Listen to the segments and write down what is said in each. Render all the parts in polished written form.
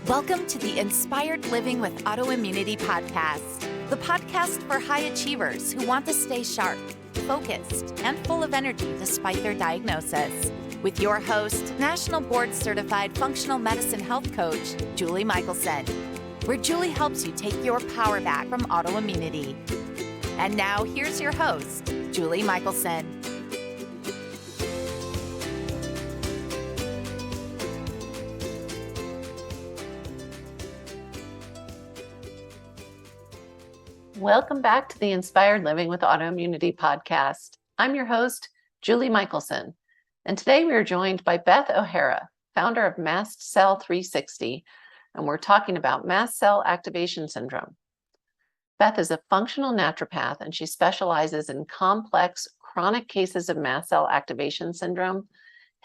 Welcome to the Inspired Living with Autoimmunity podcast, the podcast for high achievers who want to stay sharp, focused, and full of energy despite their diagnosis. With your host, National Board Certified Functional Medicine Health Coach, Julie Michelson, where Julie helps you take your power back from autoimmunity. And now here's your host, Julie Michelson. Welcome back to the Inspired Living with Autoimmunity podcast. I'm your host, Julie Michelson, and today we are joined by Beth O'Hara, founder of Mast Cell 360, and we're talking about Mast Cell Activation Syndrome. Beth is a functional naturopath, and she specializes in complex chronic cases of Mast Cell Activation Syndrome,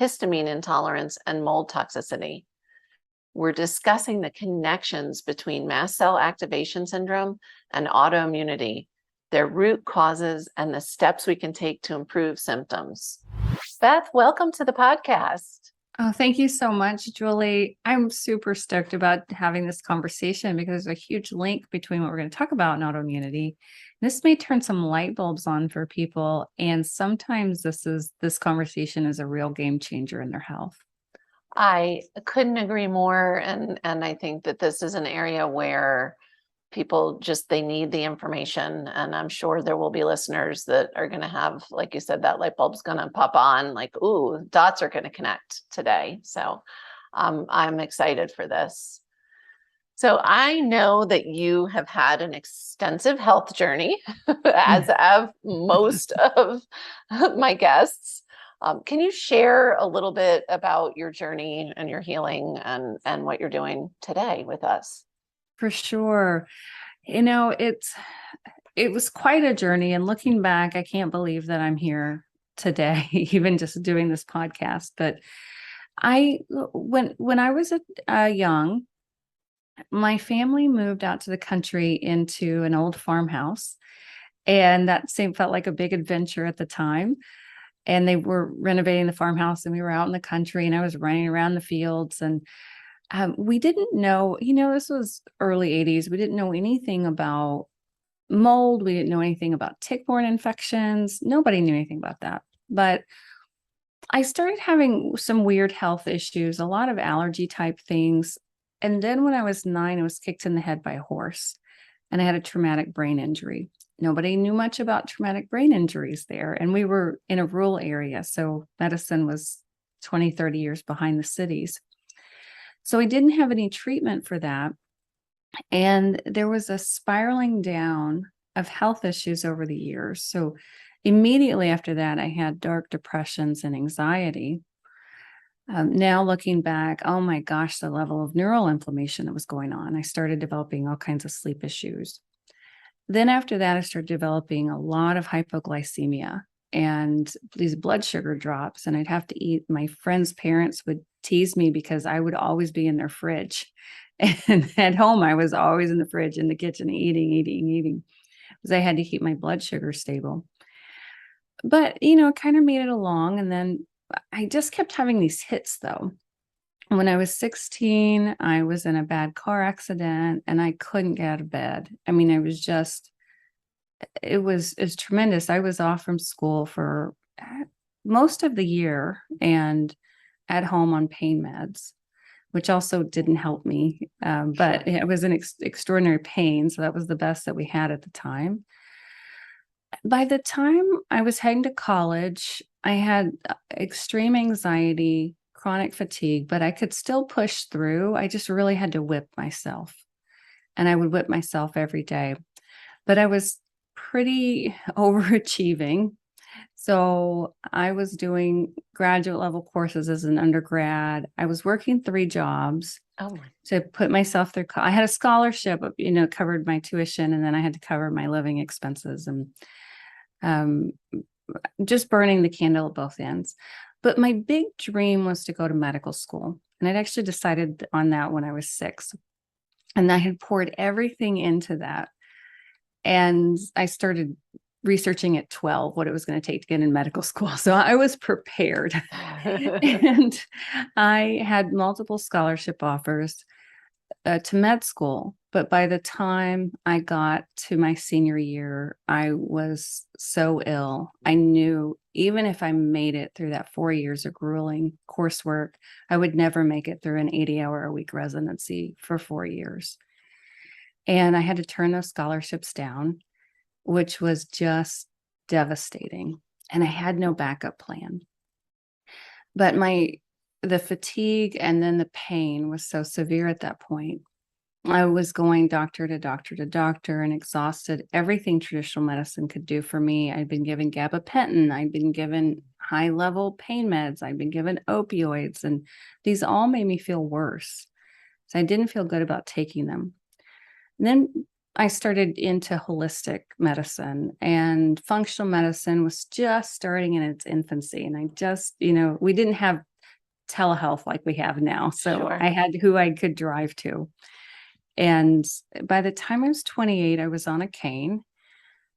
Histamine Intolerance, and Mold Toxicity. We're discussing the connections between Mast Cell Activation Syndrome and autoimmunity, their root causes, and the steps we can take to improve symptoms. Beth, welcome to the podcast. Oh, thank you so much, Julie. I'm super stoked about having this conversation because there's a huge link between what we're going to talk about and autoimmunity. This may turn some light bulbs on for people, and sometimes this conversation is a real game changer in their health. I couldn't agree more, and I think that this is an area where people they need the information, and I'm sure there will be listeners that are going to have, like you said, that light bulb's going to pop on, like, ooh, dots are going to connect today. So I'm excited for this. So I know that you have had an extensive health journey, as have most of my guests. Can you share a little bit about your journey and your healing and what you're doing today with us? For sure. You know, it was quite a journey, and looking back, I can't believe that I'm here today, even just doing this podcast. But when I was young, my family moved out to the country into an old farmhouse, and that felt like a big adventure at the time. And they were renovating the farmhouse, and we were out in the country, and I was running around the fields, and we didn't know, this was early 80s. We didn't know anything about mold. We didn't know anything about tick-borne infections. Nobody knew anything about that. But I started having some weird health issues, a lot of allergy type things. And then when I was 9, I was kicked in the head by a horse, and I had a traumatic brain injury. Nobody knew much about traumatic brain injuries there. And we were in a rural area, so medicine was 20, 30 years behind the cities. So I didn't have any treatment for that. And there was a spiraling down of health issues over the years. So immediately after that, I had dark depressions and anxiety. Now looking back, oh my gosh, the level of neural inflammation that was going on. I started developing all kinds of sleep issues. Then after that, I started developing a lot of hypoglycemia and these blood sugar drops, and I'd have to eat. My friends' parents would tease me because I would always be in their fridge. And at home, I was always in the fridge, in the kitchen, eating, because I had to keep my blood sugar stable. But, kind of made it along. And then I just kept having these hits, though. When I was 16, I was in a bad car accident, and I couldn't get out of bed. I mean, it was tremendous. I was off from school for most of the year and at home on pain meds, which also didn't help me. But it was an extraordinary pain. So that was the best that we had at the time. By the time I was heading to college, I had extreme anxiety, chronic fatigue, but I could still push through. I just really had to whip myself, and I would whip myself every day. But I was pretty overachieving. So I was doing graduate level courses as an undergrad. I was working 3 jobs to put myself through. I had a scholarship, covered my tuition, and then I had to cover my living expenses, and just burning the candle at both ends. But my big dream was to go to medical school. And I'd actually decided on that when I was 6. And I had poured everything into that. And I started researching at 12 what it was going to take to get in medical school. So I was prepared. And I had multiple scholarship offers. to med school. But by the time I got to my senior year, I was so ill. I knew even if I made it through that 4 years of grueling coursework, I would never make it through an 80-hour-a-week residency for 4 years. And I had to turn those scholarships down, which was just devastating. And I had no backup plan. But the fatigue and then the pain was so severe at that point. I was going doctor to doctor to doctor and exhausted everything traditional medicine could do for me. I'd been given gabapentin. I'd been given high-level pain meds. I'd been given opioids, and these all made me feel worse. So I didn't feel good about taking them. And then I started into holistic medicine, and functional medicine was just starting in its infancy. And I just, we didn't have telehealth like we have now. So Sure. I had who I could drive to. And by the time I was 28, I was on a cane.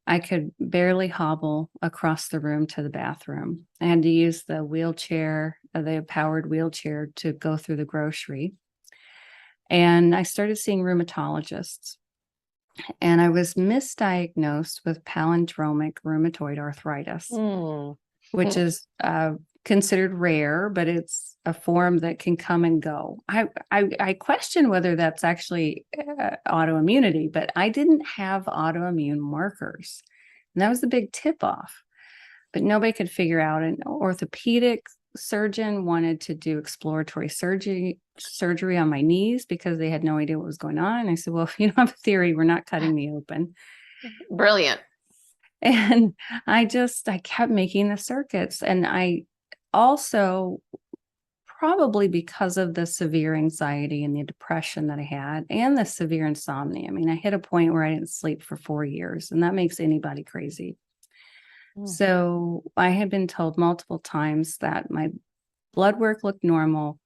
I could barely hobble across the room to the bathroom. I had to use the wheelchair, the powered wheelchair, to go through the grocery. And I started seeing rheumatologists. And I was misdiagnosed with palindromic rheumatoid arthritis, which is considered rare, but it's a form that can come and go. I question whether that's actually autoimmunity, but I didn't have autoimmune markers. And that was the big tip off. But nobody could figure out. An orthopedic surgeon wanted to do exploratory surgery on my knees because they had no idea what was going on. And I said, well, if you don't have a theory, we're not cutting me open. Brilliant. And I kept making the circuits. And I also, probably because of the severe anxiety and the depression that I had and the severe insomnia. I mean, I hit a point where I didn't sleep for 4 years, and that makes anybody crazy. So I had been told multiple times that my blood work looked normal.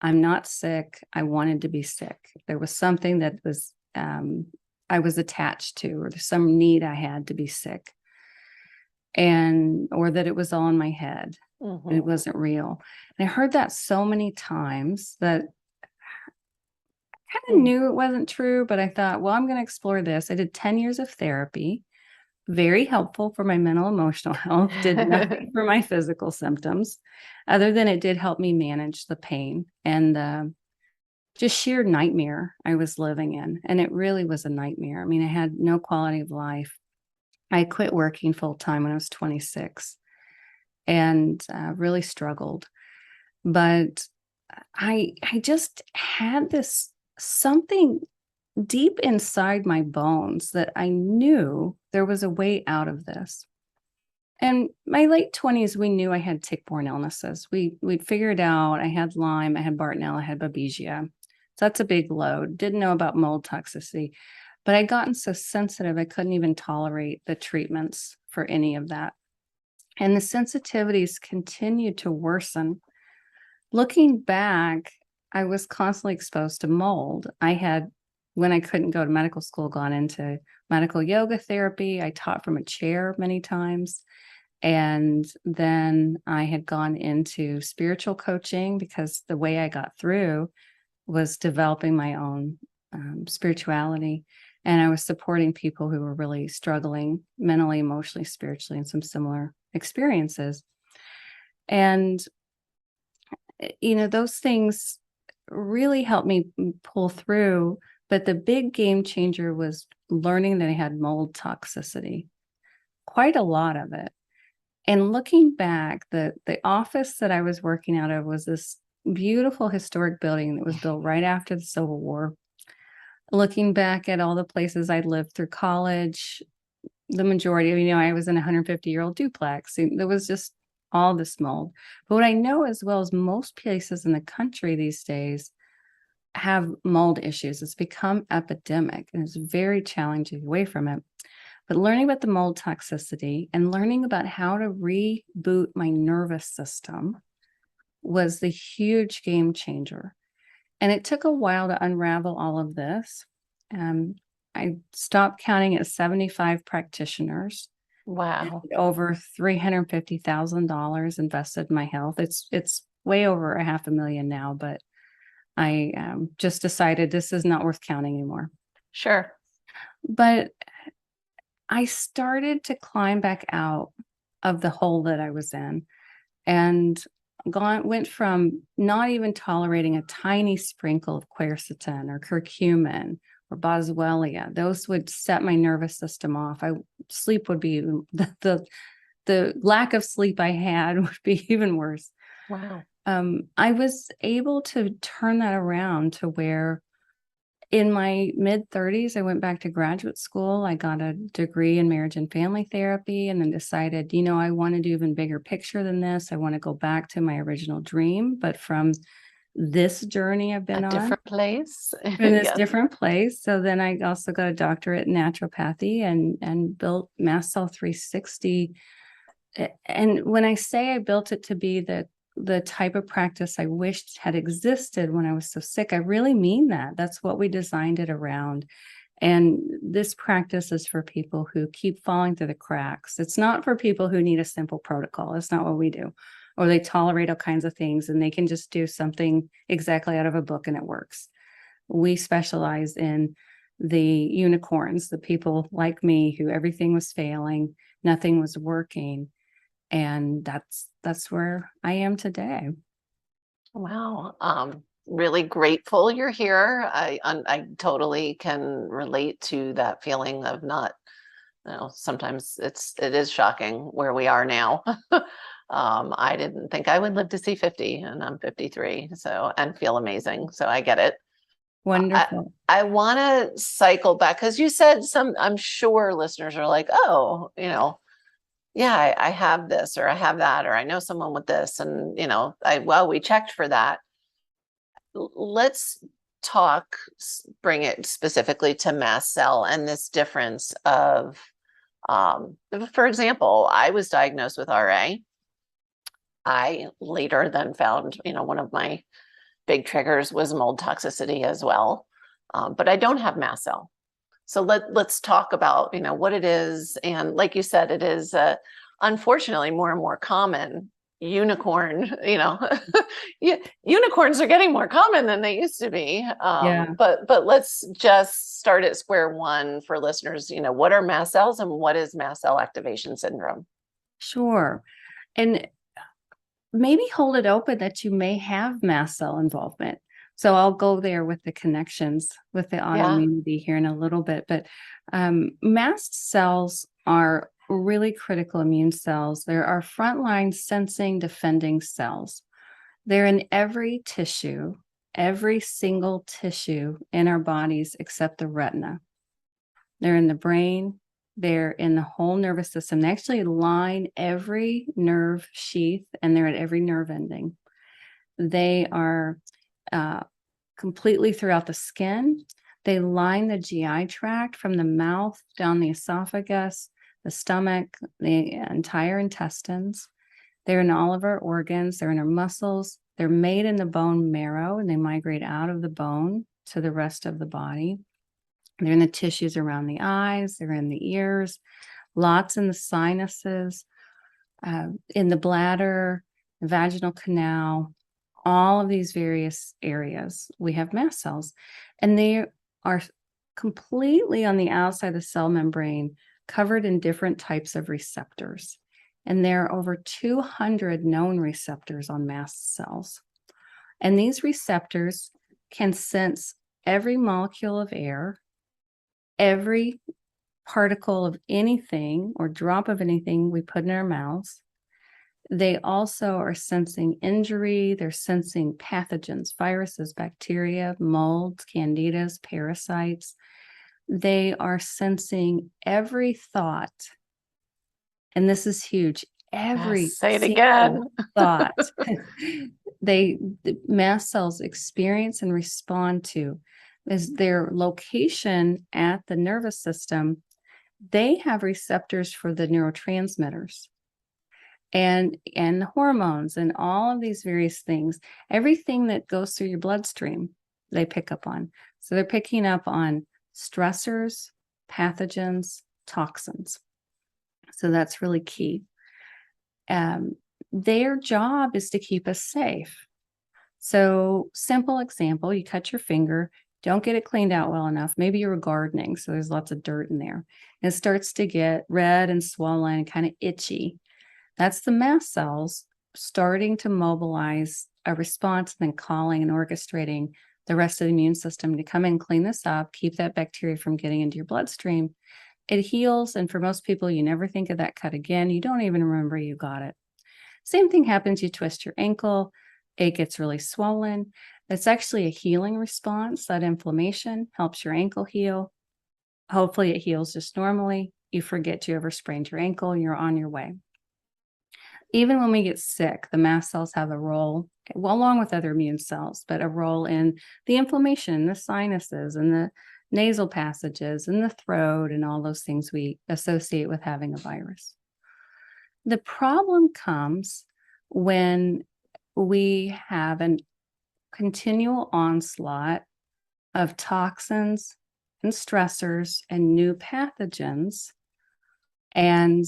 I'm not sick. I wanted to be sick. There was something that was I was attached to, or some need I had to be sick, or that it was all in my head. It wasn't real. And I heard that so many times that I kind of knew it wasn't true, but I thought, well, I'm going to explore this. I did 10 years of therapy. Very helpful for my mental emotional health, did nothing for my physical symptoms, other than it did help me manage the pain and just sheer nightmare I was living in. And it really was a nightmare. I mean, I had no quality of life. I quit working full time when I was 26 and really struggled. But I just had this something deep inside my bones that I knew there was a way out of this. And my late 20s, we knew I had tick-borne illnesses. We'd figured out I had Lyme, I had Bartonella, I had Babesia. So that's a big load. Didn't know about mold toxicity, but I'd gotten so sensitive, I couldn't even tolerate the treatments for any of that. And the sensitivities continued to worsen. Looking back, I was constantly exposed to mold. I had, when I couldn't go to medical school, gone into medical yoga therapy. I taught from a chair many times. And then I had gone into spiritual coaching because the way I got through was developing my own spirituality. And I was supporting people who were really struggling mentally, emotionally, spiritually, and some similar experiences. And, those things really helped me pull through. But the big game changer was learning that I had mold toxicity, quite a lot of it. And looking back, the office that I was working out of was this beautiful historic building that was built right after the Civil War. Looking back at all the places I lived through college, the majority of, I was in a 150-year-old duplex. There was just all this mold. But what I know as well is most places in the country these days have mold issues. It's become epidemic, and it's very challenging away from it. But learning about the mold toxicity and learning about how to reboot my nervous system was the huge game changer. And it took a while to unravel all of this. I stopped counting at 75 practitioners. Wow. Over $350,000 invested in my health. It's way over $500,000 now, but I just decided this is not worth counting anymore. Sure. But I started to climb back out of the hole that I was in, and went from not even tolerating a tiny sprinkle of quercetin or curcumin or boswellia. Those would set my nervous system off. Sleep would be the lack of sleep I had would be even worse. Wow. I was able to turn that around to where in my mid 30s, I went back to graduate school. I got a degree in marriage and family therapy, and then decided, I want to do even bigger picture than this. I want to go back to my original dream, but from this journey I've been A on, different place. in this Yes. different place. So then I also got a doctorate in naturopathy and built Mast Cell 360. And when I say I built it to be the type of practice I wished had existed when I was so sick, I really mean that. That's what we designed it around. And this practice is for people who keep falling through the cracks. It's not for people who need a simple protocol. It's not what we do. Or they tolerate all kinds of things and they can just do something exactly out of a book and it works. We specialize in the unicorns, the people like me who everything was failing, nothing was working. And that's where I am today. Wow. Really grateful you're here. I totally can relate to that feeling of not, sometimes it is shocking where we are now. I didn't think I would live to see 50 and I'm 53, and feel amazing. So I get it. Wonderful. I want to cycle back because you said I'm sure listeners are like, oh, yeah, I have this or I have that, or I know someone with this. And, we checked for that. Let's bring it specifically to mast cell and this difference of, for example, I was diagnosed with RA. I later then found, one of my big triggers was mold toxicity as well. But I don't have mast cell. So let's talk about, what it is. And like you said, it is unfortunately more and more common. Unicorn, unicorns are getting more common than they used to be. Yeah. But let's just start at square one for listeners. What are mast cells and what is mast cell activation syndrome? Sure. And maybe hold it open that you may have mast cell involvement. So I'll go there with the connections with the autoimmunity here in a little bit. But mast cells are really critical immune cells. They're our frontline sensing, defending cells. They're in every tissue, every single tissue in our bodies except the retina. They're in the brain. They're in the whole nervous system. They actually line every nerve sheath and they're at every nerve ending. They are completely throughout the skin. They line the GI tract from the mouth down the esophagus, the stomach, the entire intestines. They're in all of our organs. They're in our muscles. They're made in the bone marrow and they migrate out of the bone to the rest of the body. They're in the tissues around the eyes. They're in the ears, lots in the sinuses, in the bladder, the vaginal canal, all of these various areas. We have mast cells, and they are completely on the outside of the cell membrane, covered in different types of receptors. And there are over 200 known receptors on mast cells. And these receptors can sense every molecule of air, every particle of anything or drop of anything we put in our mouths. They also are sensing injury. They're sensing pathogens, viruses, bacteria, molds, candidas, parasites. They are sensing every thought. And this is huge. Every say it again. thought the mast cells experience and respond to is their location at the nervous system. They have receptors for the neurotransmitters and the hormones and all of these various things. Everything that goes through your bloodstream, they pick up on. So they're picking up on stressors, pathogens, toxins. So that's really key. Their job is to keep us safe. So simple example, you cut your finger, don't get it cleaned out well enough. Maybe you were gardening, so there's lots of dirt in there. It starts to get red and swollen and kind of itchy. That's the mast cells starting to mobilize a response and then calling and orchestrating the rest of the immune system to come in, clean this up, keep that bacteria from getting into your bloodstream. It heals. And for most people, you never think of that cut again. You don't even remember you got it. Same thing happens. You twist your ankle, it gets really swollen. It's actually a healing response. That inflammation helps your ankle heal. Hopefully it heals just normally. You forget you ever sprained your ankle, you're on your way. Even when we get sick, the mast cells have a role, well, along with other immune cells, but a role in the inflammation, the sinuses, and the nasal passages, and the throat, and all those things we associate with having a virus. The problem comes when we have a continual onslaught of toxins and stressors and new pathogens, and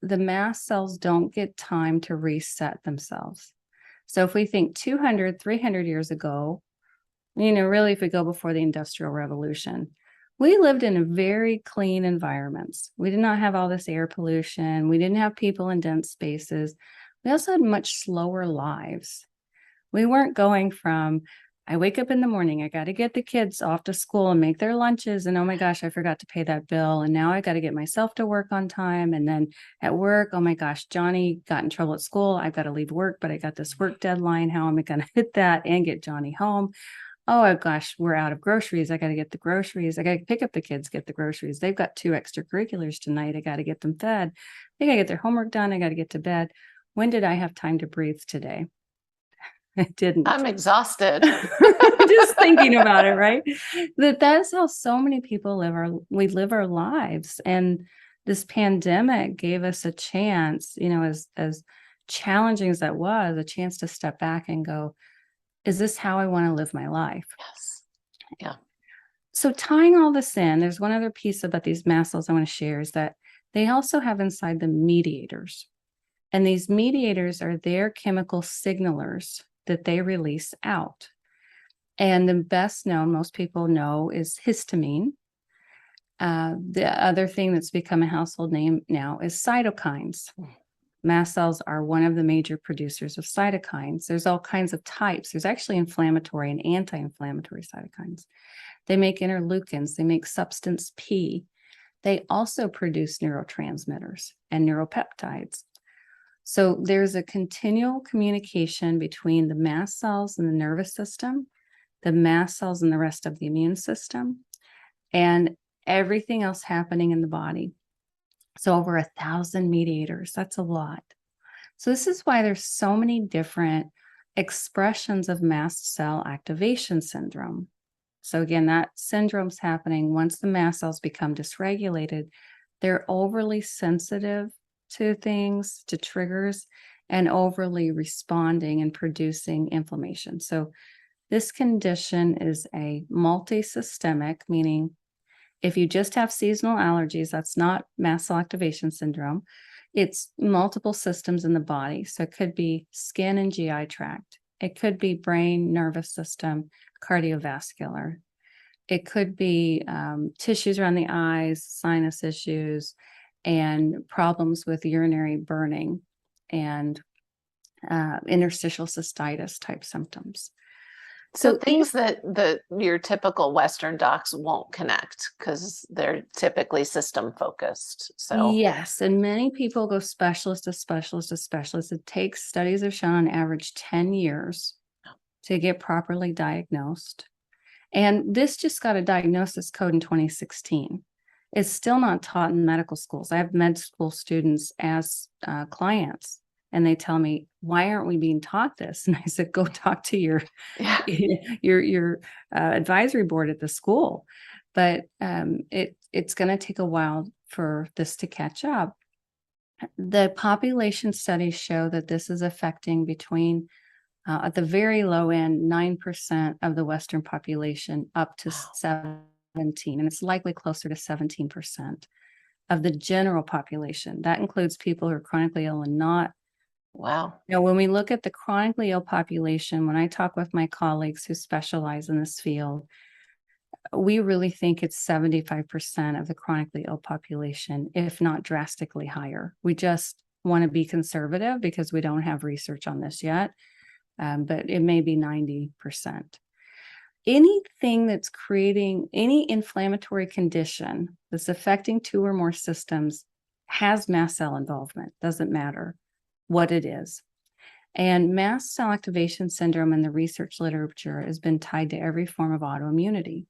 the mast cells don't get time to reset themselves. So if we think 200, 300 years ago, really if we go before the Industrial Revolution, we lived in very clean environments. We did not have all this air pollution. We didn't have people in dense spaces. We also had much slower lives. We weren't going from, I wake up in the morning, I got to get the kids off to school and make their lunches. And oh my gosh, I forgot to pay that bill. And now I got to get myself to work on time. And then at work, oh my gosh, Johnny got in trouble at school. I've got to leave work, but I got this work deadline. How am I going to hit that and get Johnny home? Oh gosh, we're out of groceries. I got to get the groceries. I got to pick up the kids, get the groceries. They've got 2 extracurriculars tonight. I got to get them fed. They got to get their homework done. I got to get to bed. When did I have time to breathe today? I didn't. I'm exhausted. Just thinking about it, right? That's how so many people live our lives. And this pandemic gave us a chance, as challenging as that was, a chance to step back and go, is this how I want to live my life? Yes. Yeah. So tying all this in, there's one other piece about these mast cells I want to share is that they also have inside them mediators. And these mediators are their chemical signalers that they release out. And the best known, most people know, is histamine. The other thing that's become a household name now is cytokines. Mast cells are one of the major producers of cytokines. There's all kinds of types. There's actually inflammatory and anti-inflammatory cytokines. They make interleukins. They make substance P. They also produce neurotransmitters and neuropeptides. So there's a continual communication between the mast cells and the nervous system, the mast cells and the rest of the immune system, and everything else happening in the body. So over 1,000 mediators, that's a lot. So this is why there's so many different expressions of mast cell activation syndrome. So again, that syndrome's happening once the mast cells become dysregulated. They're overly sensitive to things, to triggers, and overly responding and producing inflammation. So this condition is a multisystemic, meaning if you just have seasonal allergies, that's not mast cell activation syndrome. It's multiple systems in the body. So it could be skin and GI tract. It could be brain, nervous system, cardiovascular. It could be tissues around the eyes, sinus issues, and problems with urinary burning and interstitial cystitis type symptoms. So things that your typical Western docs won't connect because they're typically system focused. So yes, and many people go specialist to specialist to specialist. It takes, studies have shown on average 10 years to get properly diagnosed. And this just got a diagnosis code in 2016. It's still not taught in medical schools. I have med school students as clients. And they tell me, why aren't we being taught this? And I said, go talk to your advisory board at the school. But it's going to take a while for this to catch up. The population studies show that this is affecting between, at the very low end, 9% of the Western population up to 17, and it's likely closer to 17% of the general population. That includes people who are chronically ill and not Wow. Now, when we look at the chronically ill population, when I talk with my colleagues who specialize in this field, we really think it's 75% of the chronically ill population, if not drastically higher. We just want to be conservative because we don't have research on this yet, but it may be 90%. Anything that's creating any inflammatory condition that's affecting two or more systems has mast cell involvement, doesn't matter what it is. And mast cell activation syndrome in the research literature has been tied to every form of autoimmunity.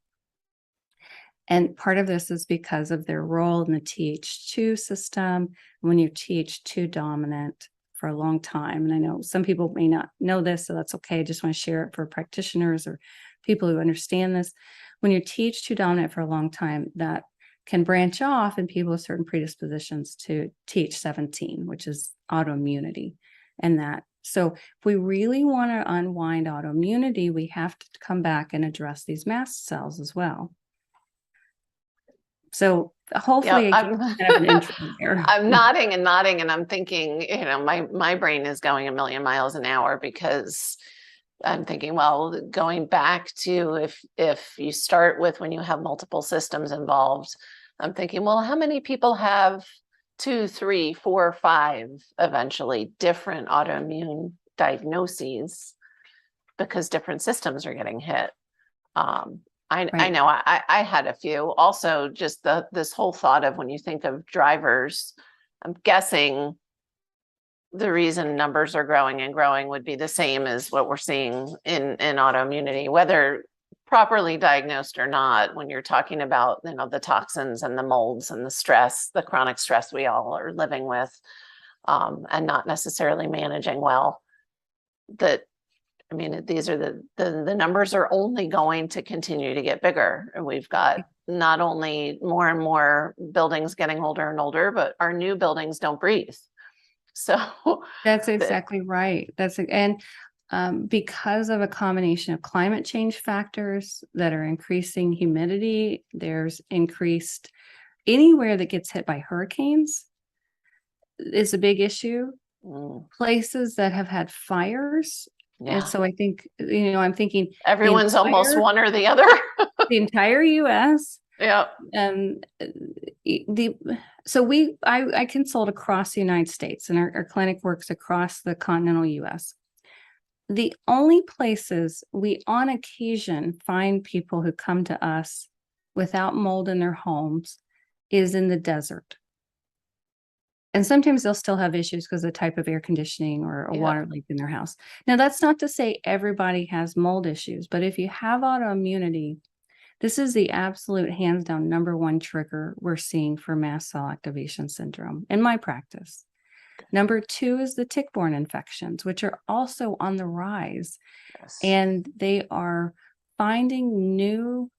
And part of this is because of their role in the Th2 system. When you Th2 dominant for a long time, and I know some people may not know this, so that's okay. I just want to share it for practitioners or people who understand this. When you're Th2 dominant for a long time, that can branch off in people with certain predispositions to Th17, which is autoimmunity. And that, so if we really want to unwind autoimmunity, we have to come back and address these mast cells as well. So hopefully I can have an intro there. I'm nodding and nodding, and I'm thinking, my brain is going a million miles an hour, because I'm thinking, well, going back to if you start with when you have multiple systems involved, I'm thinking, well, how many people have 2, 3, 4, 5 eventually different autoimmune diagnoses because different systems are getting hit? I know I had a few. Also, just this whole thought of when you think of drivers, I'm guessing the reason numbers are growing and growing would be the same as what we're seeing in autoimmunity, whether properly diagnosed or not. When you're talking about, the toxins and the molds and the stress, the chronic stress we all are living with, and not necessarily managing well, these are the numbers are only going to continue to get bigger. And we've got not only more and more buildings getting older and older, but our new buildings don't breathe. So that's exactly right. Because of a combination of climate change factors that are increasing humidity, there's increased anywhere that gets hit by hurricanes is a big issue. Places that have had fires. Yeah. And so I think, I'm thinking everyone's almost one or the other. The entire US. Yeah. I consult across the United States, and our clinic works across the continental US. The only places we on occasion find people who come to us without mold in their homes is in the desert. And sometimes they'll still have issues because of the type of air conditioning or a water leak in their house. Now, that's not to say everybody has mold issues, but if you have autoimmunity, this is the absolute hands down number one trigger we're seeing for mast cell activation syndrome in my practice. Number 2 is the tick-borne infections, which are also on the rise. Yes. And they are finding new,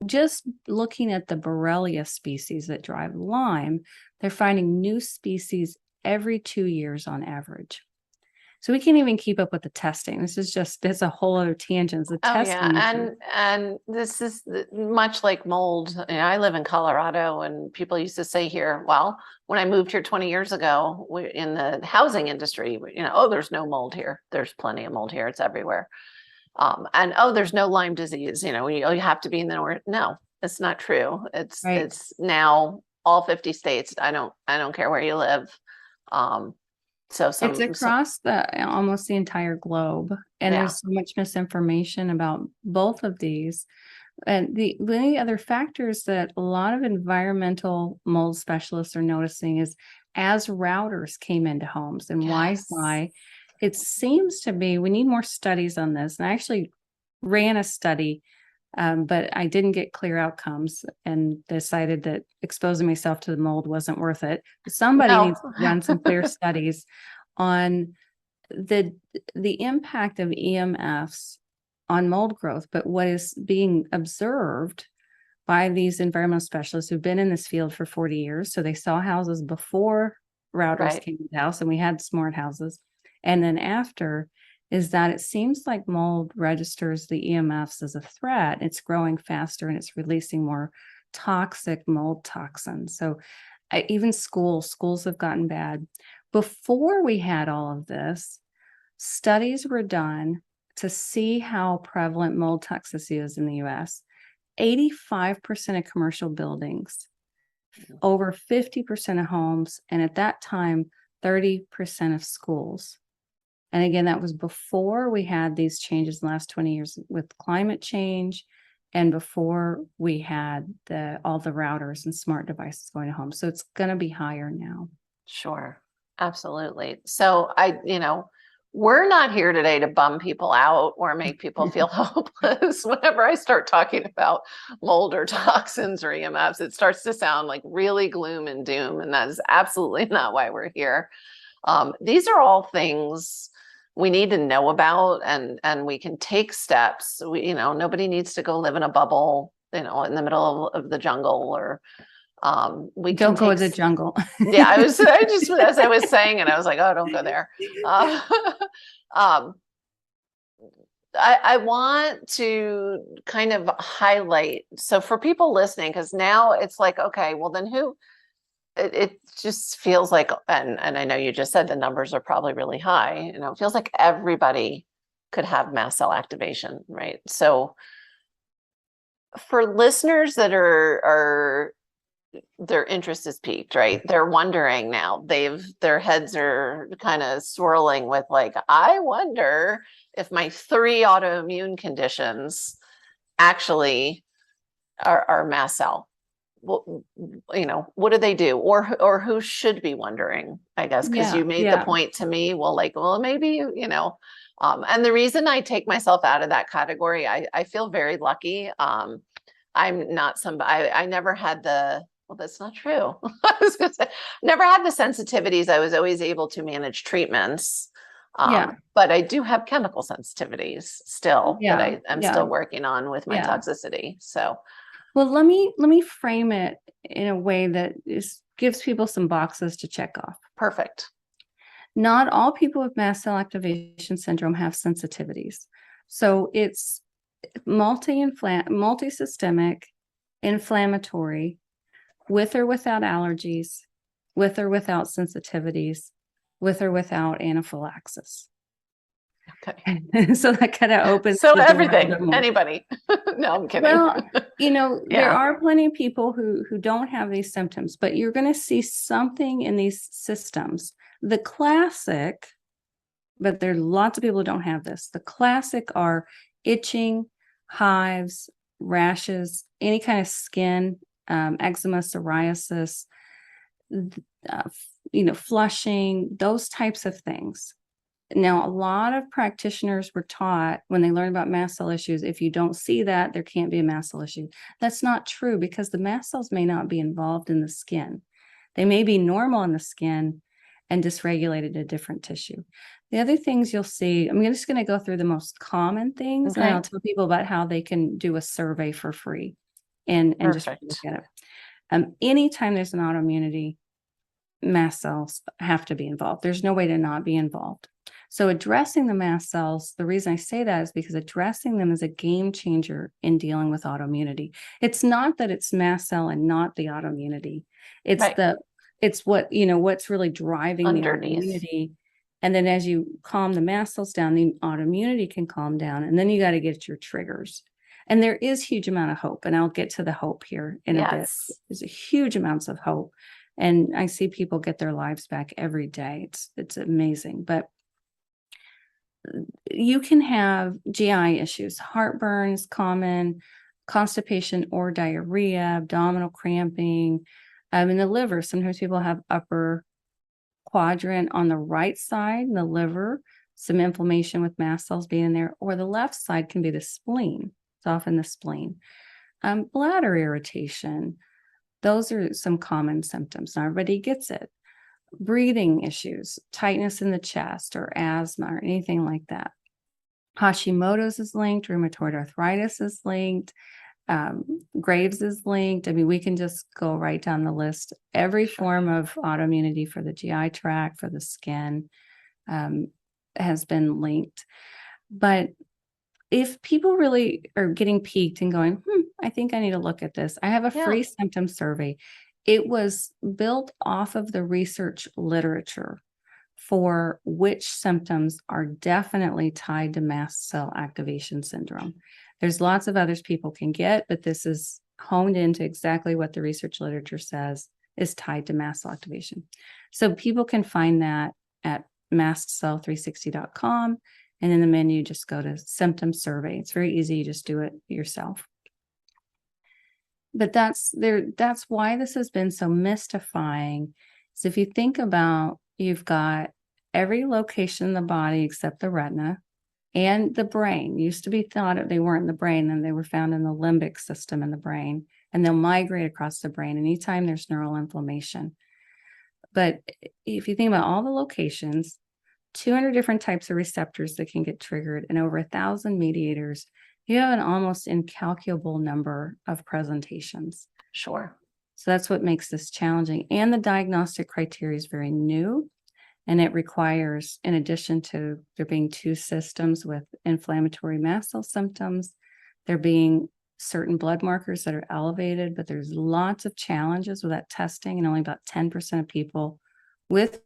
just looking at the Borrelia species that drive Lyme, they're finding new species every 2 years on average. So we can't even keep up with the testing. It's a whole other tangent. The testing. And this is much like mold. I live in Colorado, and people used to say here, well, when I moved here 20 years ago, in the housing industry, there's no mold here. There's plenty of mold here. It's everywhere. And there's no Lyme disease. You have to be in the north. No, it's not true. It's now all 50 states. I don't care where you live. It's across almost the entire globe, and there's so much misinformation about both of these. And the other factors that a lot of environmental mold specialists are noticing is as routers came into homes and Wi-Fi, it seems to be, we need more studies on this. And I actually ran a study, but I didn't get clear outcomes and decided that exposing myself to the mold wasn't worth it. Somebody needs to run some clear studies on the impact of EMFs on mold growth, but what is being observed by these environmental specialists who've been in this field for 40 years. So they saw houses before routers came to the house, and we had smart houses. And then after, is that it seems like mold registers the EMFs as a threat. It's growing faster and it's releasing more toxic mold toxins. So even schools have gotten bad. Before we had all of this, studies were done to see how prevalent mold toxicity is in the US. 85% of commercial buildings, over 50% of homes, and at that time, 30% of schools. And again, that was before we had these changes in the last 20 years with climate change and before we had all the routers and smart devices going to home. So it's going to be higher now. Sure. Absolutely. So we're not here today to bum people out or make people feel hopeless. Whenever I start talking about mold or toxins or EMFs, it starts to sound like really gloom and doom. And that is absolutely not why we're here. These are all things we need to know about, and we can take steps. Nobody needs to go live in a bubble, in the middle of the jungle, or we don't go to the jungle. Yeah, I just, as I was saying it, I was like, oh, don't go there. I want to kind of highlight, so for people listening, because now it's like, okay, well then it just feels like, and I know you just said the numbers are probably really high, it feels like everybody could have mast cell activation, right? So for listeners that are their interest is piqued, right? They're wondering now, their heads are kind of swirling with like, I wonder if my 3 autoimmune conditions actually are mast cell. Well, what do they do, or who should be wondering, I guess, because you made the point to me, well, maybe, and the reason I take myself out of that category, I feel very lucky. I'm not somebody, I never had well, that's not true. I was gonna say, never had the sensitivities. I was always able to manage treatments. But I do have chemical sensitivities still that I'm still working on with my toxicity. So, well, let me frame it in a way that gives people some boxes to check off. Perfect. Not all people with mast cell activation syndrome have sensitivities. So it's multisystemic, inflammatory, with or without allergies, with or without sensitivities, with or without anaphylaxis. Okay. So that kind of opens so everything, anybody. No, I'm kidding. Well, there are plenty of people who don't have these symptoms, but you're going to see something in these systems. The classic, but there are lots of people who don't have this. The classic are itching, hives, rashes, any kind of skin, eczema, psoriasis, flushing, those types of things. Now, a lot of practitioners were taught when they learn about mast cell issues, if you don't see that, there can't be a mast cell issue. That's not true, because the mast cells may not be involved in the skin. They may be normal in the skin and dysregulated in different tissue. The other things you'll see, I'm just going to go through the most common things, and I'll tell people about how they can do a survey for free and just look at it. Anytime there's an autoimmunity, mast cells have to be involved. There's no way to not be involved. So addressing the mast cells, the reason I say that is because addressing them is a game changer in dealing with autoimmunity. It's not that it's mast cell and not the autoimmunity. It's it's what's really driving underneath the autoimmunity. And then as you calm the mast cells down, the autoimmunity can calm down. And then you got to get your triggers. And there is huge amount of hope. And I'll get to the hope here in a bit. There's a huge amounts of hope. And I see people get their lives back every day. It's amazing. But you can have GI issues, heartburns, common, constipation or diarrhea, abdominal cramping. In the liver, sometimes people have upper quadrant on the right side in the liver, some inflammation with mast cells being in there, or the left side can be the spleen. It's often the spleen. Bladder irritation. Those are some common symptoms. Not everybody gets it. Breathing issues, tightness in the chest or asthma or anything like that. Hashimoto's is linked, rheumatoid arthritis is linked, Graves is linked. I mean, we can just go right down the list. Every form of autoimmunity for the GI tract, for the skin, has been linked. But if people really are getting peaked and going, I think I need to look at this, I have a free symptom survey. It was built off of the research literature. for which symptoms are definitely tied to mast cell activation syndrome. There's lots of others people can get, but this is honed into exactly what the research literature says is tied to mast cell activation. So people can find that at mastcell360.com. And in the menu, just go to symptom survey. It's very easy. You just do it yourself. But that's why this has been so mystifying. So if you think about, you've got every location in the body except the retina and the brain. Used to be thought they weren't in the brain, and they were found in the limbic system in the brain, and they'll migrate across the brain anytime there's neural inflammation. But if you think about all the locations, 200 different types of receptors that can get triggered, and over 1,000 mediators, you have an almost incalculable number of presentations. Sure. So that's what makes this challenging. And the diagnostic criteria is very new. And it requires, in addition to there being 2 systems with inflammatory mast cell symptoms, there being certain blood markers that are elevated, but there's lots of challenges with that testing, and only about 10% of people with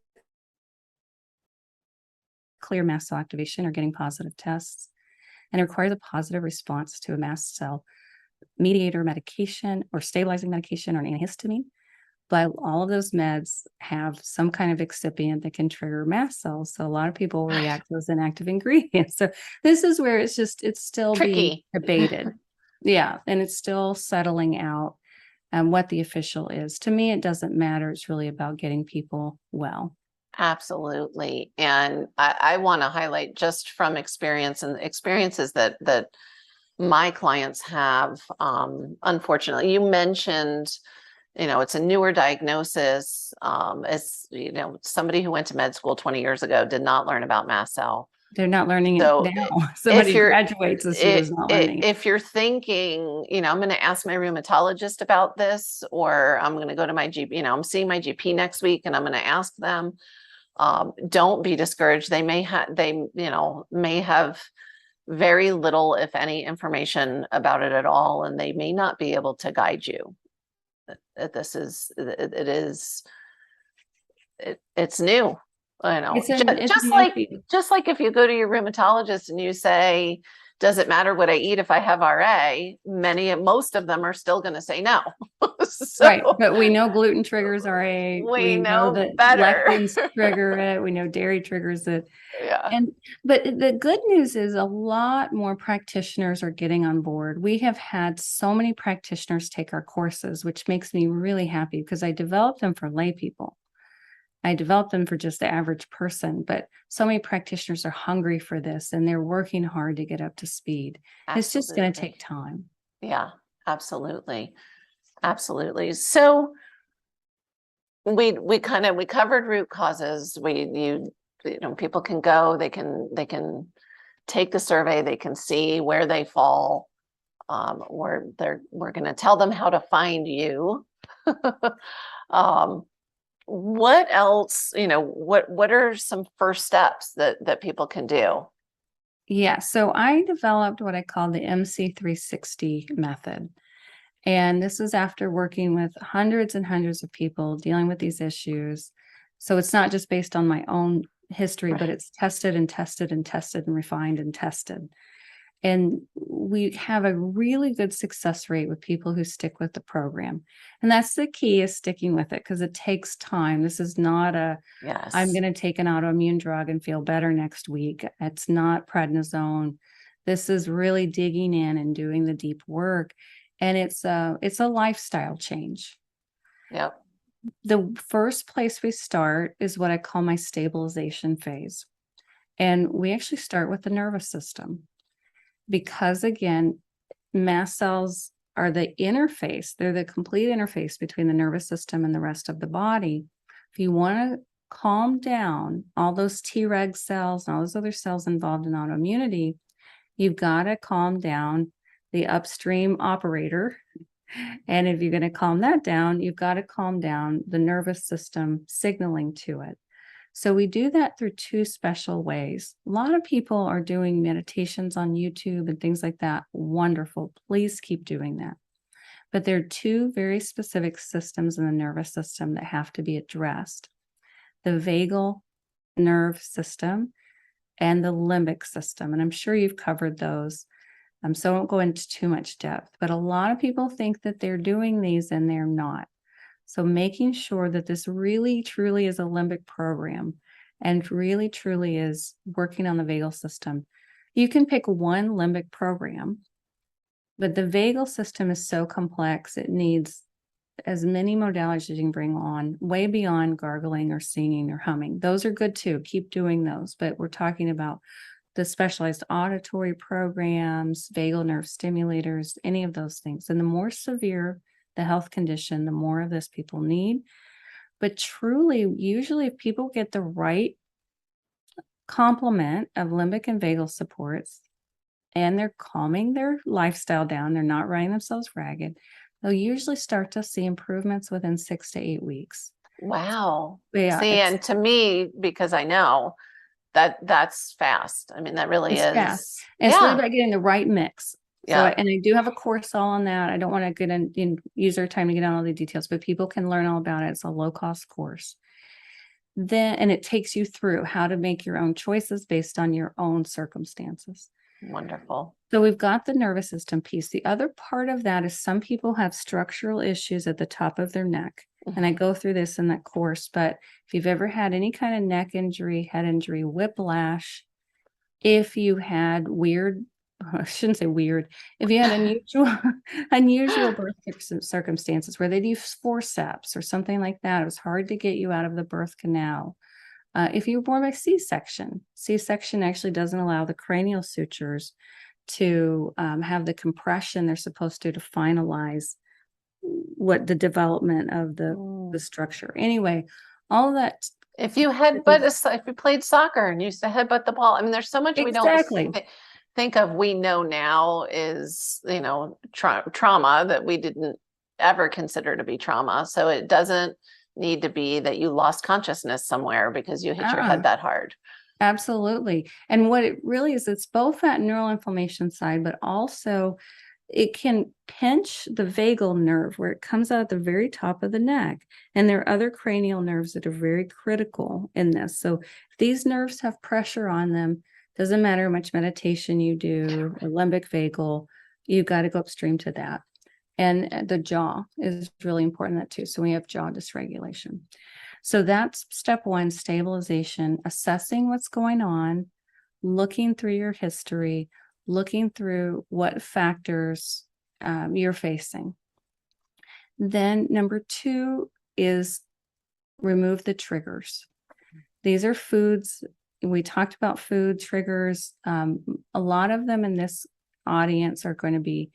clear mast cell activation are getting positive tests. And it requires a positive response to a mast cell mediator medication or stabilizing medication or an antihistamine. But all of those meds have some kind of excipient that can trigger mast cells. So a lot of people react to those inactive ingredients. So this is where it's still being Tricky. debated. Yeah. And it's still settling out what the official is. To me, it doesn't matter. It's really about getting people well. Absolutely. And I want to highlight, just from experience and the experiences that my clients have. Unfortunately, you mentioned, it's a newer diagnosis. As somebody who went to med school 20 years ago did not learn about mast cell. They're not learning So it now. Somebody who graduates this year is not learning it. If you're thinking, I'm going to ask my rheumatologist about this, or I'm going to go to my GP, I'm seeing my GP next week and I'm going to ask them, don't be discouraged. They may have very little, if any, information about it at all, and they may not be able to guide you. It's new. Just like if you go to your rheumatologist and you say, does it matter what I eat if I have RA? Most of them are still going to say no. Right. But we know gluten triggers RA. We know that better. Lectins trigger it. We know dairy triggers it. Yeah. But the good news is a lot more practitioners are getting on board. We have had so many practitioners take our courses, which makes me really happy because I developed them for lay people. I developed them for just the average person, but so many practitioners are hungry for this and they're working hard to get up to speed. Absolutely. It's just going to take time. Yeah, absolutely. Absolutely. So we covered root causes. People can go, they can take the survey, they can see where they fall. We're going to tell them how to find you. What else, what are some first steps that people can do? Yeah. So I developed what I call the MC360 method. And this is after working with hundreds and hundreds of people dealing with these issues. So it's not just based on my own history, but it's tested and tested and tested and refined and tested. And we have a really good success rate with people who stick with the program. And that's the key, is sticking with it, because it takes time. This is not I'm going to take an autoimmune drug and feel better next week. It's not prednisone. This is really digging in and doing the deep work. And it's a lifestyle change. Yep. The first place we start is what I call my stabilization phase. And we actually start with the nervous system. Because again, mast cells are the interface. They're the complete interface between the nervous system and the rest of the body. If you want to calm down all those Treg cells and all those other cells involved in autoimmunity, you've got to calm down the upstream operator. And if you're going to calm that down, you've got to calm down the nervous system signaling to it. So we do that through 2 special ways. A lot of people are doing meditations on YouTube and things like that. Wonderful. Please keep doing that. But there are 2 very specific systems in the nervous system that have to be addressed: the vagal nerve system, and the limbic system. And I'm sure you've covered those. So I won't go into too much depth, but a lot of people think that they're doing these and they're not. So making sure that this really, truly is a limbic program and really, truly is working on the vagal system. You can pick one limbic program, but the vagal system is so complex, it needs as many modalities as you can bring on, way beyond gargling or singing or humming. Those are good too. Keep doing those. But we're talking about the specialized auditory programs, vagal nerve stimulators, any of those things. And the more severe the health condition, the more of this people need. But truly, usually if people get the right complement of limbic and vagal supports, and they're calming their lifestyle down, they're not running themselves ragged, they'll usually start to see improvements within 6 to 8 weeks. Wow. Yeah, See, and to me, because I know that's fast. I mean, that really it's is. fast. And it's really about getting the right mix. So, Yeah. and I do have a course all on that. I don't want to get in use our time to get on all the details, but people can learn all about it. It's a low cost course. And it takes you through how to make your own choices based on your own circumstances. Wonderful. So we've got the nervous system piece. The other part of that is some people have structural issues at the top of their neck. And I go through this in that course, but if you've ever had any kind of neck injury, head injury, whiplash, if you had I shouldn't say weird, if you had unusual birth circumstances where they'd use forceps or something like that, it was hard to get you out of the birth canal. If you were born by C-section actually doesn't allow the cranial sutures to have the compression they're supposed to finalize what the development of the structure. Anyway, all of that. If you played soccer and used to headbutt the ball, I mean, there's so much we don't think of. We know now is, trauma that we didn't ever consider to be trauma. So it doesn't need to be that you lost consciousness somewhere because you hit your head that hard. Absolutely. And what it really is, it's both that neural inflammation side, but also it can pinch the vagal nerve where it comes out at the very top of the neck. And there are other cranial nerves that are very critical in this. So if these nerves have pressure on them, doesn't matter how much meditation you do or limbic vagal, you've got to go upstream to that. And the jaw is really important in that too. So we have jaw dysregulation. So that's step one, stabilization, assessing what's going on, looking through your history, looking through what factors you're facing. Then number two is remove the triggers. These are foods. We talked about food triggers. A lot of them in this audience are going to be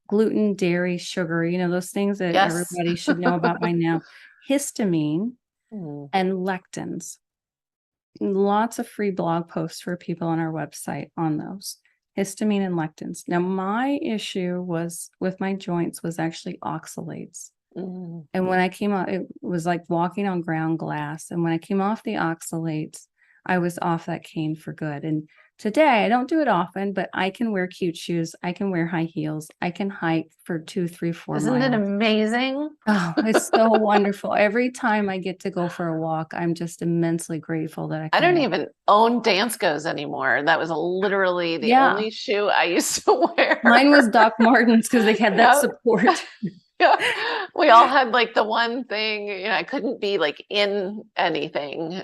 gluten, dairy, sugar, those things that everybody should know about by now. Histamine and lectins. Lots of free blog posts for people on our website on those. Histamine and lectins. Now, my issue with my joints was actually oxalates. And when I came out, it was like walking on ground glass. And when I came off the oxalates, I was off that cane for good. And today, I don't do it often, but I can wear cute shoes. I can wear high heels. I can hike for 2, 3, 4 miles. Isn't it amazing? Oh, it's so wonderful. Every time I get to go for a walk, I'm just immensely grateful that I don't even own Danskos anymore. That was literally the only shoe I used to wear. Mine was Doc Martens because they had that support. Yeah, we all had like the one thing, I couldn't be like in anything.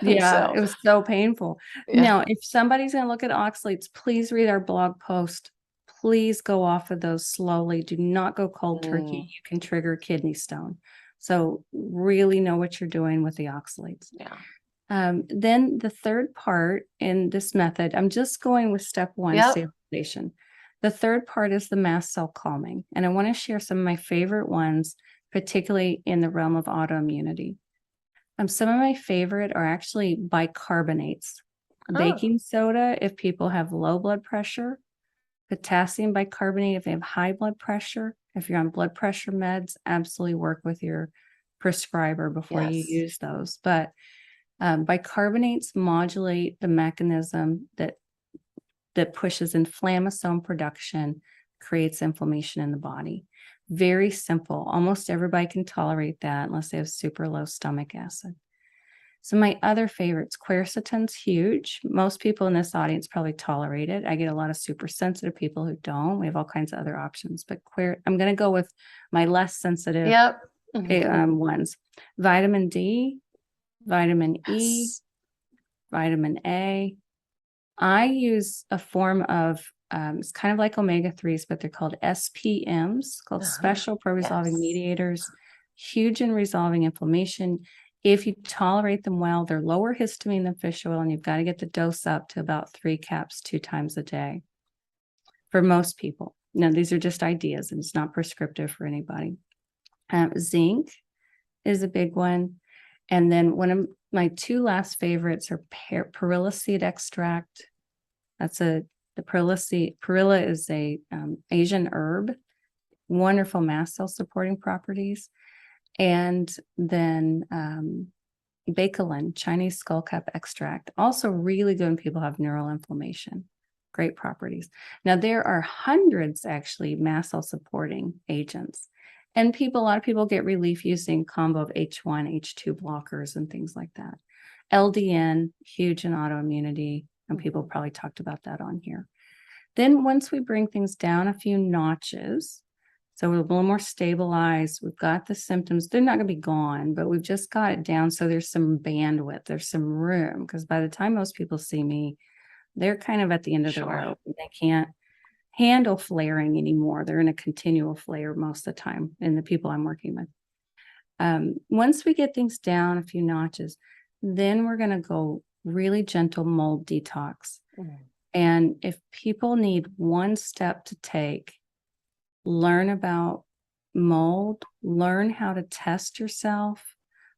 It was so painful. Yeah. Now, if somebody's going to look at oxalates, please read our blog post. Please go off of those slowly. Do not go cold turkey. You can trigger kidney stone. So really know what you're doing with the oxalates. Yeah. Then the third part in this method, I'm just going with step one, stabilization. The third part is the mast cell calming. And I want to share some of my favorite ones, particularly in the realm of autoimmunity. Some of my favorite are actually bicarbonates. Baking soda if people have low blood pressure, potassium bicarbonate if they have high blood pressure. If you're on blood pressure meds, absolutely work with your prescriber before you use those. But bicarbonates modulate the mechanism that pushes inflammasome production, creates inflammation in the body. Very simple. Almost everybody can tolerate that unless they have super low stomach acid. So my other favorites, quercetin's huge. Most people in this audience probably tolerate it. I get a lot of super sensitive people who don't. We have all kinds of other options, but I'm going to go with my less sensitive Yep. ones. Vitamin D, vitamin E, Yes. vitamin A. I use a form of, it's kind of like omega-3s, but they're called SPMs, called special pro-resolving Yes. mediators, huge in resolving inflammation. If you tolerate them well, they're lower histamine than fish oil, and you've got to get the dose up to about 3 caps 2 times a day for most people. Now, these are just ideas, and it's not prescriptive for anybody. Zinc is a big one. And then one of my 2 last favorites are perilla seed extract. That's the perilla seed. Perilla is a Asian herb, wonderful mast cell supporting properties. And then bakelin, Chinese skullcap extract, also really good when people have neural inflammation. Great properties. Now, there are hundreds actually mast cell supporting agents. And a lot of people get relief using combo of H1, H2 blockers and things like that. LDN, huge in autoimmunity, and people probably talked about that on here. Then once we bring things down a few notches, so we're a little more stabilized, we've got the symptoms, they're not going to be gone, but we've just got it down so there's some bandwidth, there's some room, because by the time most people see me, they're kind of at the end of the rope. They can't handle flaring anymore. They're in a continual flare most of the time, and the people I'm working with. Once we get things down a few notches, then we're going to go really gentle mold detox. And if people need one step to take, learn about mold, learn how to test yourself,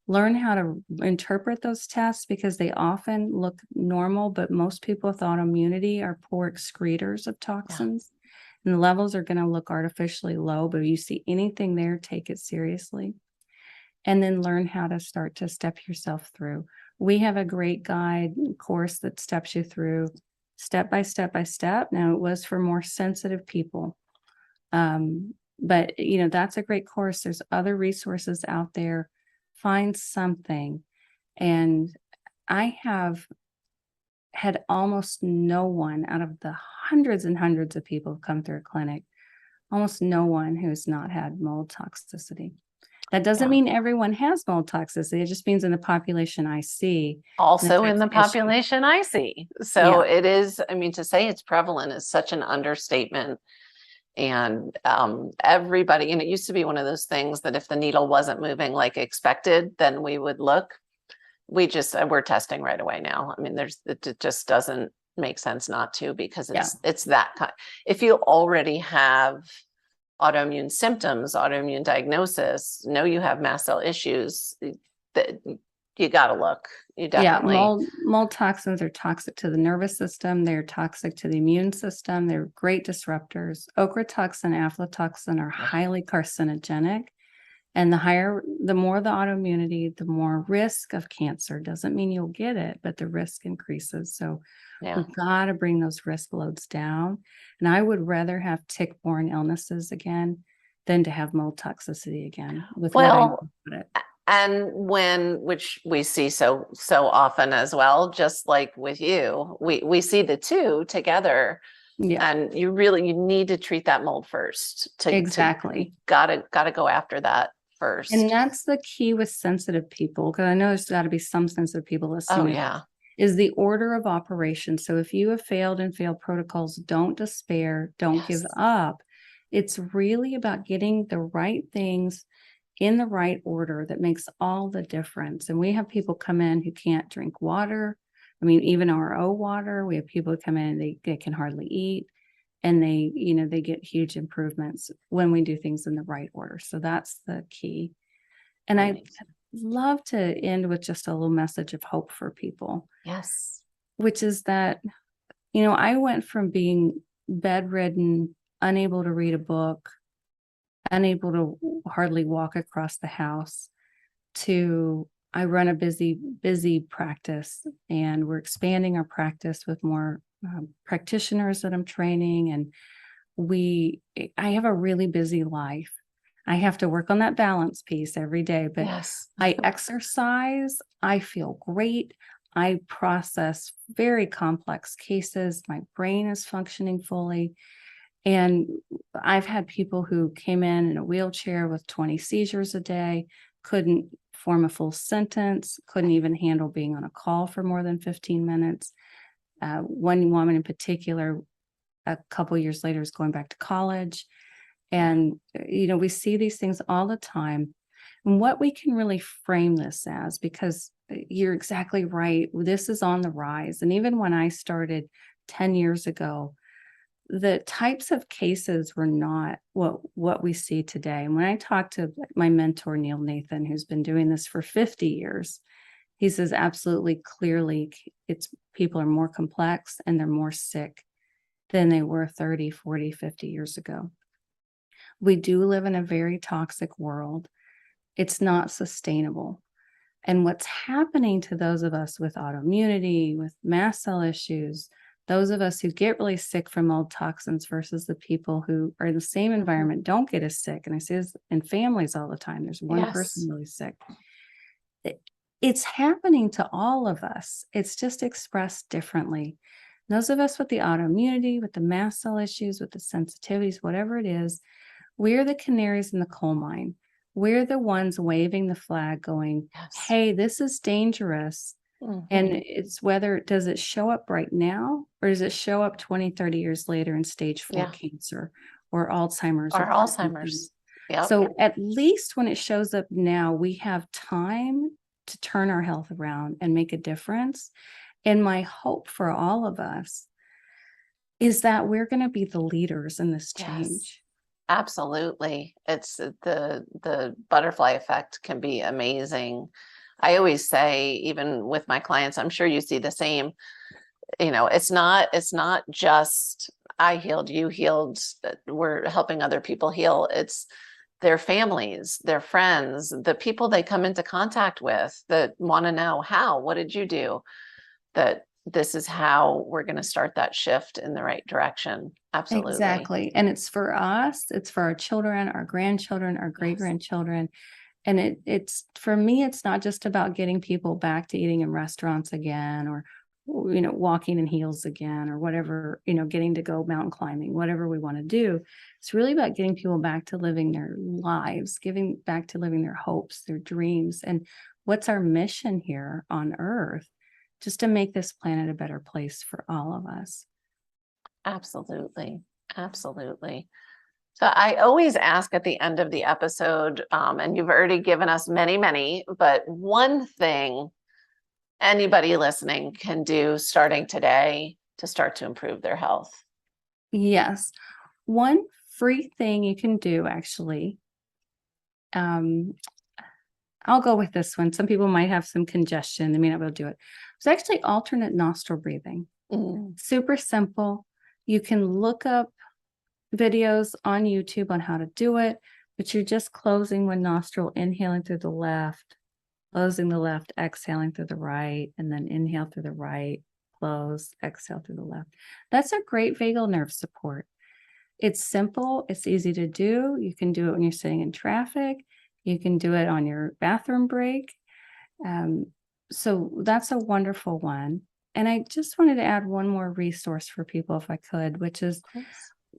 learn how to interpret those tests, because they often look normal, but most people with autoimmunity are poor excretors of toxins. And the levels are going to look artificially low, but if you see anything there, take it seriously. And then learn how to start to step yourself through. We have a great guide course that steps you through step by step by step. Now, it was for more sensitive people. But that's a great course. There's other resources out there. Find something. And I have had almost no one out of the hundreds and hundreds of people who come through a clinic, almost no one who's not had mold toxicity. That doesn't mean everyone has mold toxicity. It just means in the population I see. Also in the population I see. So it is, to say it's prevalent is such an understatement. And everybody, and it used to be one of those things that if the needle wasn't moving like expected, then we would look. We're testing right away now. It just doesn't make sense not to, because it's that kind. If you already have autoimmune symptoms, autoimmune diagnosis, know you have mast cell issues, that you got to look. You definitely. Mold toxins are toxic to the nervous system. They're toxic to the immune system. They're great disruptors. Ochratoxin, aflatoxin are highly carcinogenic. And the more the autoimmunity, the more risk of cancer. Doesn't mean you'll get it, but the risk increases. So we've got to bring those risk loads down. And I would rather have tick-borne illnesses again than to have mold toxicity again. And which we see so often as well, just like with you, we see the two together. And you need to treat that mold first. Gotta go after that first. And that's the key with sensitive people, because I know there's got to be some sensitive people listening. Is the order of operation. So if you have failed protocols, don't despair, don't give up. It's really about getting the right things in the right order that makes all the difference. And we have people come in who can't drink water. Even RO water. We have people who come in and they can hardly eat, and they get huge improvements when we do things in the right order. So that's the key. And I love to end with just a little message of hope for people. Yes. Which is that, I went from being bedridden, unable to read a book, unable to hardly walk across the house, to I run a busy practice, and we're expanding our practice with more practitioners that I'm training. And I have a really busy life. I have to work on that balance piece every day, but I exercise. I feel great. I process very complex cases. My brain is functioning fully. And I've had people who came in a wheelchair with 20 seizures a day, couldn't form a full sentence, couldn't even handle being on a call for more than 15 minutes. One woman in particular, a couple years later, is going back to college. And, we see these things all the time. And what we can really frame this as, because you're exactly right, this is on the rise. And even when I started 10 years ago, the types of cases were not what we see today. And when I talk to my mentor, Neil Nathan, who's been doing this for 50 years, he says absolutely clearly it's people are more complex and they're more sick than they were 30, 40, 50 years ago. We do live in a very toxic world. It's not sustainable. And what's happening to those of us with autoimmunity, with mast cell issues, those of us who get really sick from mold toxins versus the people who are in the same environment don't get as sick. And I see this in families all the time. There's one person really sick. It's happening to all of us. It's just expressed differently. Those of us with the autoimmunity, with the mast cell issues, with the sensitivities, whatever it is, we're the canaries in the coal mine. We're the ones waving the flag going, hey, this is dangerous. And it's does it show up right now, or does it show up 20, 30 years later in stage 4 cancer or Alzheimer's? Or Alzheimer's. Yep. So at least when it shows up now, we have time to turn our health around and make a difference. And my hope for all of us is that we're going to be the leaders in this change. Yes, absolutely. It's the butterfly effect can be amazing. I always say, even with my clients, I'm sure you see the same, it's not just I healed, you healed, we're helping other people heal. It's their families, their friends, the people they come into contact with that want to know what did you do? That this is how we're going to start that shift in the right direction. Absolutely. Exactly. And it's for us, it's for our children, our grandchildren, our great-grandchildren. And it's for me, it's not just about getting people back to eating in restaurants again, or, walking in heels again, or whatever, getting to go mountain climbing, whatever we want to do. It's really about getting people back to living their lives, giving back to living their hopes, their dreams. And what's our mission here on Earth? Just to make this planet a better place for all of us. Absolutely. Absolutely. So I always ask at the end of the episode, and you've already given us many, but one thing anybody listening can do starting today to start to improve their health. Yes. One free thing you can do, actually, I'll go with this one. Some people might have some congestion. They may not be able to do it. It's actually alternate nostril breathing. Super simple. You can look up videos on YouTube on how to do it, but you're just closing one nostril, inhaling through the left, closing the left, exhaling through the right, and then inhale through the right, close, exhale through the left. That's a great vagal nerve support. It's simple. It's easy to do. You can do it when you're sitting in traffic. You can do it on your bathroom break. So that's a wonderful one. And I just wanted to add one more resource for people, if I could, which is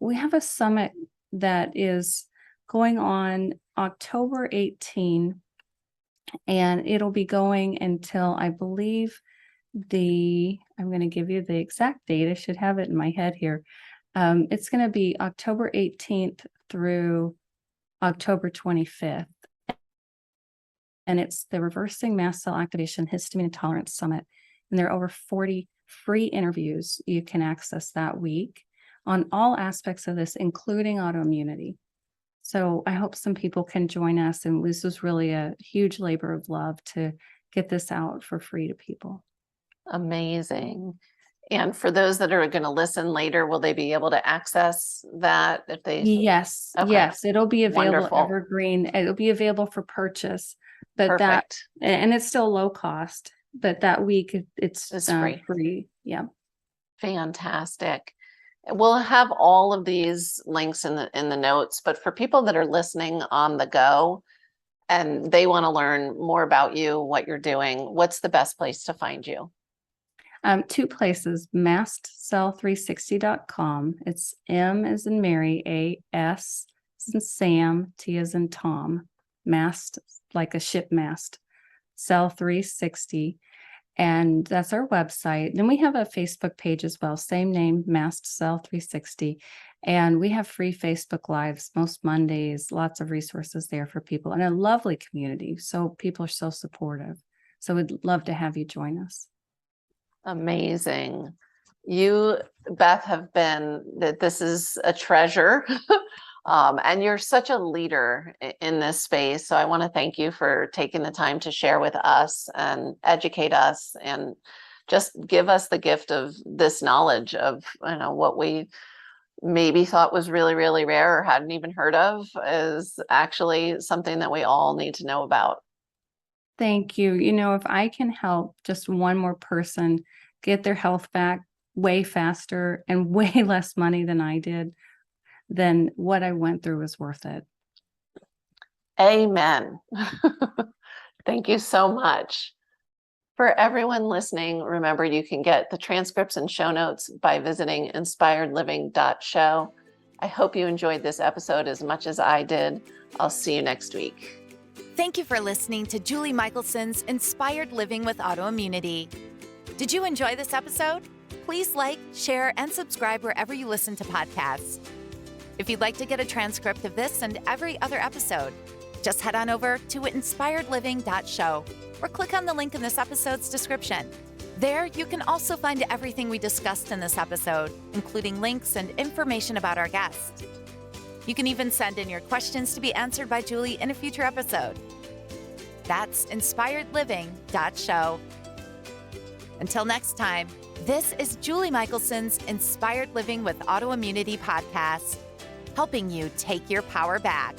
we have a summit that is going on October 18, and it'll be going until, I believe, I'm going to give you the exact date. I should have it in my head here. It's going to be October 18th through October 25th. And it's the Reversing Mast Cell Activation Histamine Intolerance Summit. And there are over 40 free interviews you can access that week on all aspects of this, including autoimmunity. So I hope some people can join us. And this was really a huge labor of love to get this out for free to people. Amazing. And for those that are going to listen later, will they be able to access that if they? Yes. Okay. Yes. It'll be available. Wonderful. Evergreen. It'll be available for purchase, but Perfect. and it's still low cost, but that week it's free. Yeah. Fantastic. We'll have all of these links in the notes, but for people that are listening on the go, and they want to learn more about you, what you're doing, what's the best place to find you? Two places, mastcell360.com. It's M as in Mary, A S as in Sam, T as in Tom, mast, like a ship mast, Cell 360. And that's our website. Then we have a Facebook page as well, same name, Mast Cell 360. And we have free Facebook Lives most Mondays, lots of resources there for people, and a lovely community. So people are so supportive. So we'd love to have you join us. Amazing. You, Beth, have been, this is a treasure. And you're such a leader in this space. So I want to thank you for taking the time to share with us and educate us and just give us the gift of this knowledge of, what we maybe thought was really, really rare or hadn't even heard of is actually something that we all need to know about. Thank you. If I can help just one more person get their health back way faster and way less money than I did, then what I went through was worth it. Amen. Thank you so much. For everyone listening, remember you can get the transcripts and show notes by visiting inspiredliving.show. I hope you enjoyed this episode as much as I did. I'll see you next week. Thank you for listening to Julie Michelson's Inspired Living with Autoimmunity. Did you enjoy this episode? Please like, share, and subscribe wherever you listen to podcasts. If you'd like to get a transcript of this and every other episode, just head on over to inspiredliving.show or click on the link in this episode's description. There, you can also find everything we discussed in this episode, including links and information about our guest. You can even send in your questions to be answered by Julie in a future episode. That's inspiredliving.show. Until next time, this is Julie Michelson's Inspired Living with Autoimmunity podcast, helping you take your power back.